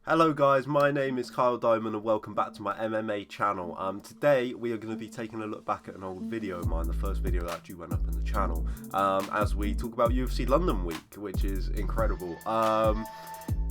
Hello guys, my name is Kyle Diamond and welcome back to my MMA channel. Today we are going to be taking a look back at an old video of mine, the first video that actually went up in the channel, as we talk about UFC London week, which is incredible.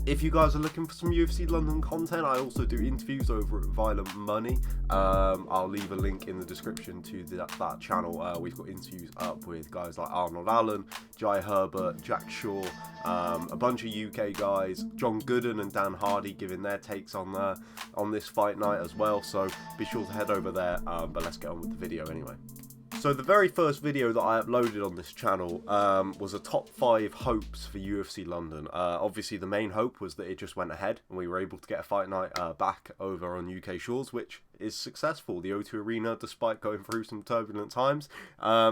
If you guys are looking for some UFC London content, I also do interviews over at Violent Money. I'll leave a link in the description to that channel. We've got interviews up with guys like Arnold Allen, Jai Herbert, Jack Shaw, a bunch of UK guys, John Gooden and Dan Hardy giving their takes on this fight night as well. So be sure to head over there, but let's get on with the video anyway. So the very first video that I uploaded on this channel was a top 5 hopes for UFC London. Obviously the main hope was that it just went ahead and we were able to get a fight night back over on UK shores, which is successful. The O2 Arena, despite going through some turbulent times,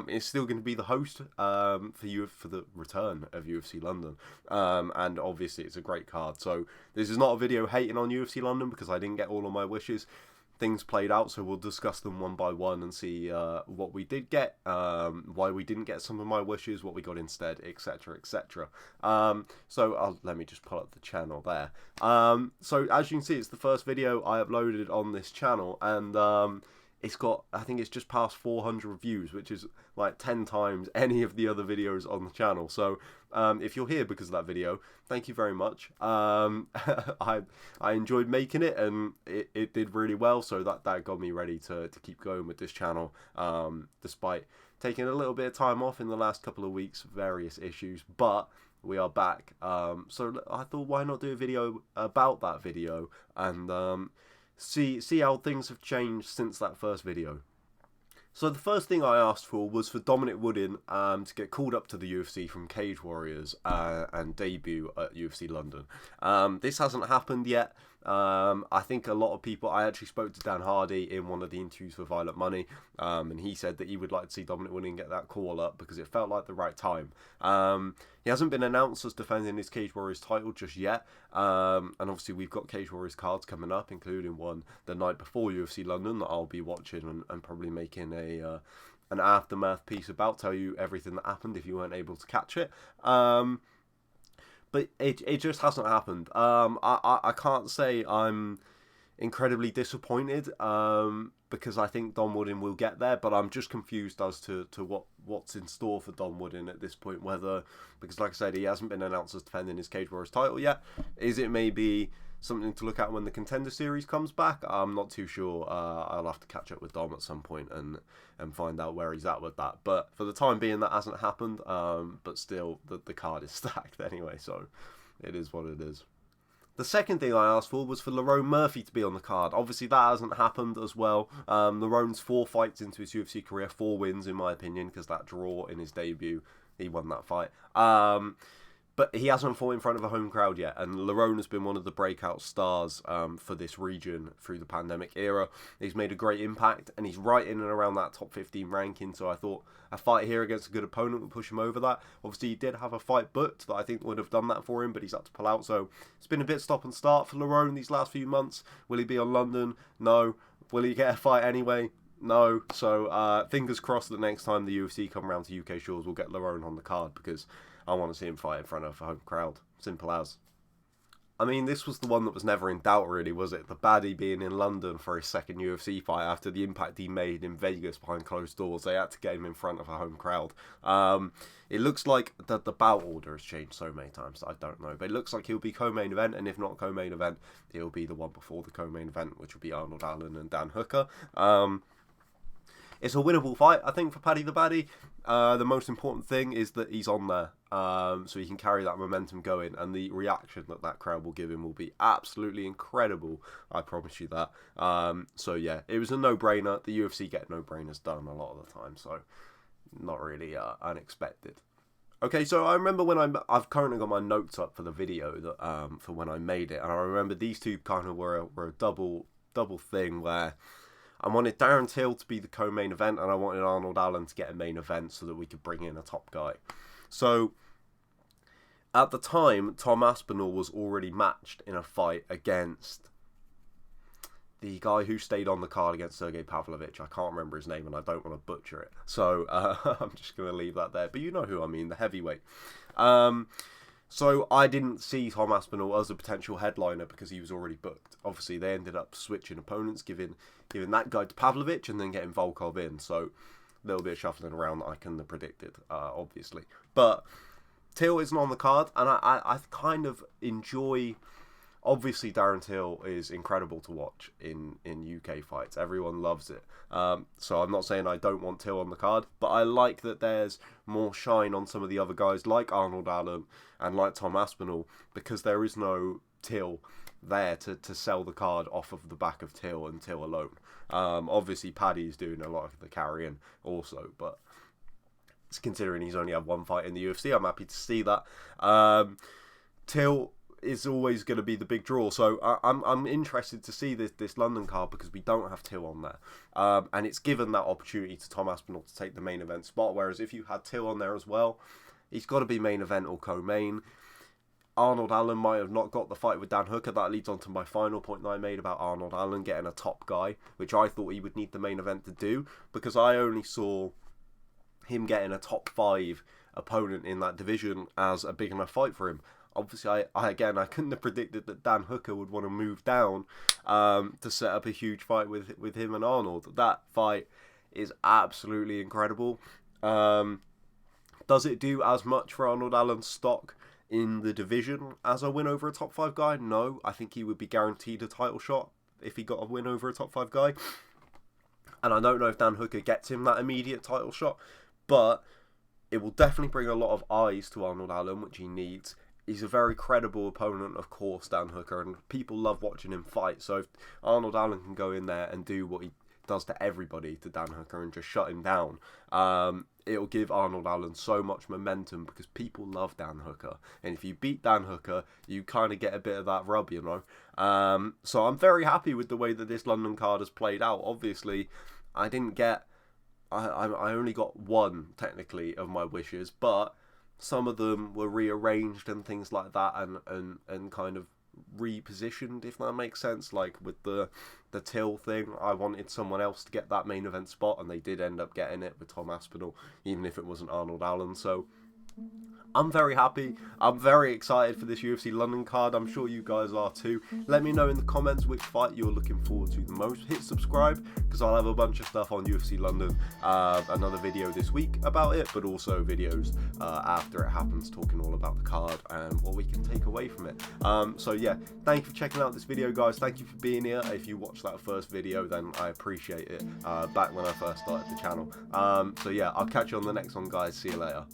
is still going to be the host for the return of UFC London. And obviously it's a great card. So this is not a video hating on UFC London because I didn't get all of my wishes. Things played out, so we'll discuss them one by one and see what we did get, why we didn't get some of my wishes, what we got instead, etc, etc. Let me just pull up the channel there. So as you can see, it's the first video I uploaded on this channel, and it's got, I think it's just past 400 views, which is like 10 times any of the other videos on the channel. So if you're here because of that video, thank you very much. I enjoyed making it, and it did really well, so that got me ready to keep going with this channel, despite taking a little bit of time off in the last couple of weeks, various issues, but we are back. So I thought, why not do a video about that video and see how things have changed since that first video. So the first thing I asked for was for Dominic Wooden to get called up to the UFC from Cage Warriors and debut at UFC London. This hasn't happened yet. I think a lot of people, I actually spoke to Dan Hardy in one of the interviews for Violent Money, and he said that he would like to see Dominic Wooden get that call up because it felt like the right time. He hasn't been announced as defending his Cage Warriors title just yet, and obviously we've got Cage Warriors cards coming up, including one the night before UFC London that I'll be watching and probably making an aftermath piece about, tell you everything that happened if you weren't able to catch it. But it just hasn't happened. I can't say I'm incredibly disappointed because I think Don Wooden will get there, but I'm just confused as to what's in store for Don Wooden at this point. Whether, because like I said, he hasn't been announced as defending his Cage Warriors title yet. Is it maybe something to look at when the Contender Series comes back? I'm not too sure. I'll have to catch up with Dom at some point and find out where he's at with that. But for the time being, that hasn't happened. But still, the card is stacked anyway, so it is what it is. The second thing I asked for was for Lerone Murphy to be on the card. Obviously, that hasn't happened as well. Lerone's 4 fights into his UFC career, 4 wins in my opinion, because that draw in his debut, he won that fight. But he hasn't fought in front of a home crowd yet, and Lerone has been one of the breakout stars for this region through the pandemic era. He's made a great impact, and he's right in and around that top 15 ranking, so I thought a fight here against a good opponent would push him over that. Obviously, he did have a fight booked that I think would have done that for him, but he's had to pull out, so it's been a bit stop and start for Lerone these last few months. Will he be on London? No. Will he get a fight anyway? No. So fingers crossed that next time the UFC come around to UK shores, we'll get Lerone on the card, because I want to see him fight in front of a home crowd. Simple as. I mean, this was the one that was never in doubt, really, was it? The baddie being in London for his second UFC fight after the impact he made in Vegas behind closed doors. They had to get him in front of a home crowd. It looks like the bout order has changed so many times that I don't know. But it looks like he'll be co-main event, and if not co-main event, he'll be the one before the co-main event, which will be Arnold Allen and Dan Hooker. It's a winnable fight, I think, for Paddy the Baddie. The most important thing is that he's on there, so he can carry that momentum going, and the reaction that crowd will give him will be absolutely incredible. I promise you that. So yeah, it was a no-brainer. The UFC get no-brainers done a lot of the time, so not really unexpected. Okay, so I remember when I've currently got my notes up for the video that for when I made it, and I remember these two kind of were a double thing where I wanted Darren Till to be the co-main event, and I wanted Arnold Allen to get a main event so that we could bring in a top guy. So at the time, Tom Aspinall was already matched in a fight against the guy who stayed on the card against Sergey Pavlovich. I can't remember his name, and I don't want to butcher it, so I'm just going to leave that there. But you know who I mean, the heavyweight. So I didn't see Tom Aspinall as a potential headliner because he was already booked. Obviously, they ended up switching opponents, giving that guy to Pavlovich and then getting Volkov in. So a little bit of shuffling around that I couldn't have predicted, obviously. But Till isn't on the card, and I kind of enjoy... Obviously, Darren Till is incredible to watch in UK fights. Everyone loves it. So I'm not saying I don't want Till on the card, but I like that there's more shine on some of the other guys like Arnold Allen and like Tom Aspinall, because there is no Till there to sell the card off of the back of Till and Till alone. Obviously, Paddy's doing a lot of the carrying also, but considering he's only had one fight in the UFC, I'm happy to see that. Till is always going to be the big draw, so I'm interested to see this London card because we don't have Till on there, and it's given that opportunity to Tom Aspinall to take the main event spot, whereas if you had Till on there as well, he's got to be main event or co-main. Arnold Allen might have not got the fight with Dan Hooker. That leads on to my final point that I made about Arnold Allen getting a top guy, which I thought he would need the main event to do, because I only saw him getting a top 5 opponent in that division as a big enough fight for him. Obviously, I couldn't have predicted that Dan Hooker would want to move down to set up a huge fight with him and Arnold. That fight is absolutely incredible. Does it do as much for Arnold Allen's stock in the division as a win over a top 5 guy? No, I think he would be guaranteed a title shot if he got a win over a top 5 guy. And I don't know if Dan Hooker gets him that immediate title shot, but it will definitely bring a lot of eyes to Arnold Allen, which he needs. He's a very credible opponent, of course, Dan Hooker, and people love watching him fight. So if Arnold Allen can go in there and do what he does to everybody, to Dan Hooker, and just shut him down, it'll give Arnold Allen so much momentum because people love Dan Hooker. And if you beat Dan Hooker, you kind of get a bit of that rub, you know. So I'm very happy with the way that this London card has played out. Obviously, I only got one, technically, of my wishes, but some of them were rearranged and things like that, and kind of repositioned, if that makes sense. Like with the Till thing, I wanted someone else to get that main event spot, and they did end up getting it with Tom Aspinall, even if it wasn't Arnold Allen. So I'm very happy. I'm very excited for this UFC London card. I'm sure you guys are too. Let me know in the comments which fight you're looking forward to the most. Hit subscribe, because I'll have a bunch of stuff on UFC London. Another video this week about it, but also videos after it happens, talking all about the card and what we can take away from it. So yeah, thank you for checking out this video, guys. Thank you for being here. If you watched that first video, then I appreciate it, back when I first started the channel. So yeah, I'll catch you on the next one, guys. See you later.